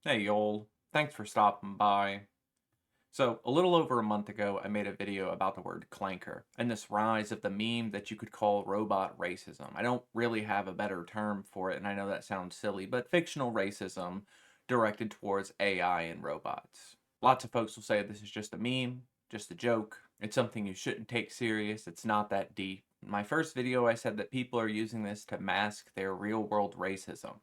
Hey y'all, thanks for stopping by. So, a little over a month ago, I made a video about the word clanker and this rise of the meme that you could call robot racism. I don't really have a better term for it, and I know that sounds silly, but fictional racism directed towards AI and robots. Lots of folks will say this is just a meme, just a joke, it's something you shouldn't take serious, it's not that deep. In my first video, I said that people are using this to mask their real world racism.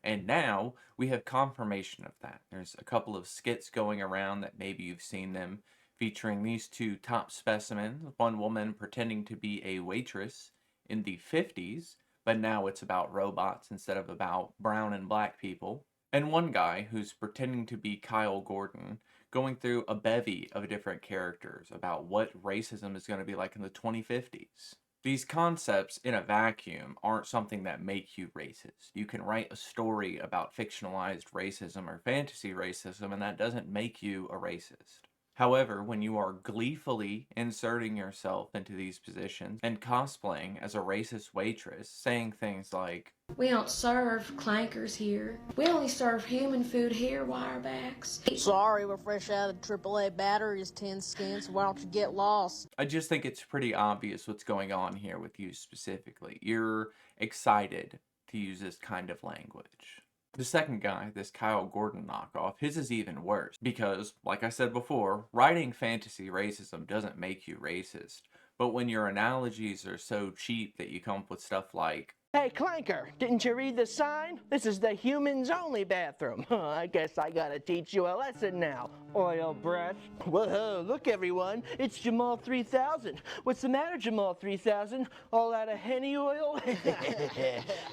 And now we have confirmation of that. There's a couple of skits going around that maybe you've seen them featuring these two top specimens. One woman pretending to be a waitress in the 50s, but now it's about robots instead of about brown and black people. And one guy who's pretending to be Kyle Gordon going through a bevy of different characters about what racism is going to be like in the 2050s. These concepts in a vacuum aren't something that make you racist. You can write a story about fictionalized racism or fantasy racism, and that doesn't make you a racist. However, when you are gleefully inserting yourself into these positions and cosplaying as a racist waitress, saying things like, We don't serve clankers here. We only serve human food here, wirebacks. Sorry, we're fresh out of AAA batteries, tin skins. Why don't you get lost? I just think it's pretty obvious what's going on here with you specifically. You're excited to use this kind of language. The second guy, this Kyle Gordon knockoff, his is even worse because, like I said before, writing fantasy racism doesn't make you racist. But when your analogies are so cheap that you come up with stuff like, Hey, Clanker, didn't you read the sign? This is the humans only bathroom. I guess I gotta teach you a lesson now, oil breath. Whoa, look everyone, it's Jamal 3000. What's the matter, Jamal 3000? All out of henny oil?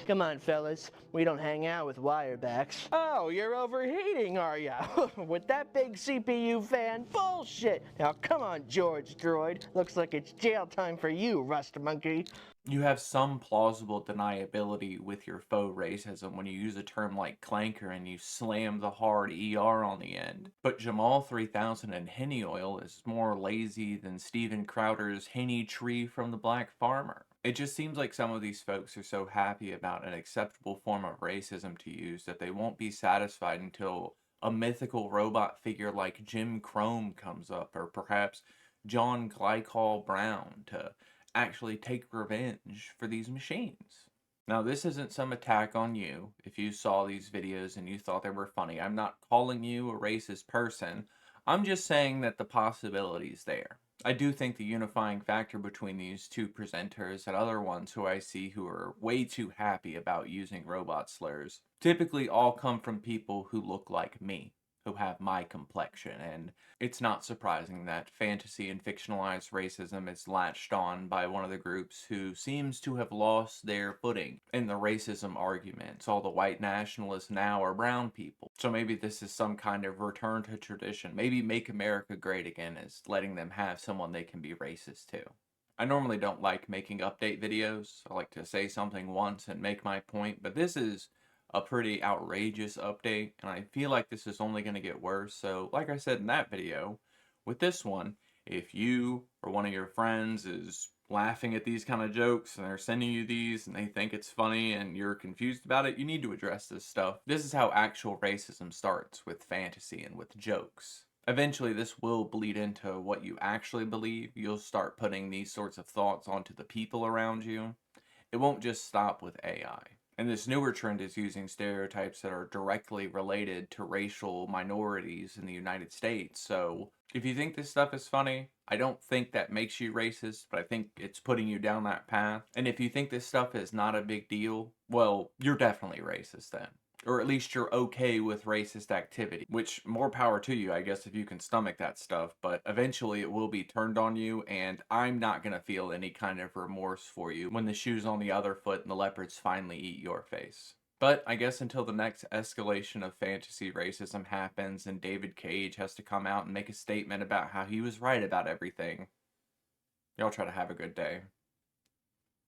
Come on, fellas, we don't hang out with wirebacks. Oh, you're overheating, are ya? With that big CPU fan? Bullshit! Now come on, George Droid. Looks like it's jail time for you, Rust Monkey. you have some plausible deniability with your faux racism when you use a term like clanker and you slam the hard ER on the end. But Jamal 3000 and Henny Oil is more lazy than Steven Crowder's Henny Tree from the Black Farmer. It just seems like some of these folks are so happy about an acceptable form of racism to use that they won't be satisfied until a mythical robot figure like Jim Chrome comes up, or perhaps John Glycol Brown, to actually take revenge for these machines. Now, this isn't some attack on you if you saw these videos and you thought they were funny. I'm not calling you a racist person. I'm just saying that the possibility's there. I do think the unifying factor between these two presenters and other ones who I see who are way too happy about using robot slurs typically all come from people who look like me, who have my complexion, and it's not surprising that fantasy and fictionalized racism is latched on by one of the groups who seems to have lost their footing in the racism arguments. All the white nationalists now are brown people. So maybe this is some kind of return to tradition. Maybe Make America Great Again is letting them have someone they can be racist to. I normally don't like making update videos. I like to say something once and make my point, but this is a pretty outrageous update, and I feel like this is only going to get worse. So, like I said in that video, with this one, if you or one of your friends is laughing at these kind of jokes and they're sending you these and they think it's funny and you're confused about it, you need to address this stuff. This is how actual racism starts, with fantasy and with jokes. Eventually, this will bleed into what you actually believe. You'll start putting these sorts of thoughts onto the people around you. It won't just stop with AI. And this newer trend is using stereotypes that are directly related to racial minorities in the United States. So if you think this stuff is funny, I don't think that makes you racist, but I think it's putting you down that path. And if you think this stuff is not a big deal, well, you're definitely racist then. Or at least you're okay with racist activity, which more power to you, I guess, if you can stomach that stuff, but eventually it will be turned on you, and I'm not gonna feel any kind of remorse for you when the shoe's on the other foot and the leopards finally eat your face. But I guess until the next escalation of fantasy racism happens and David Cage has to come out and make a statement about how he was right about everything, y'all try to have a good day.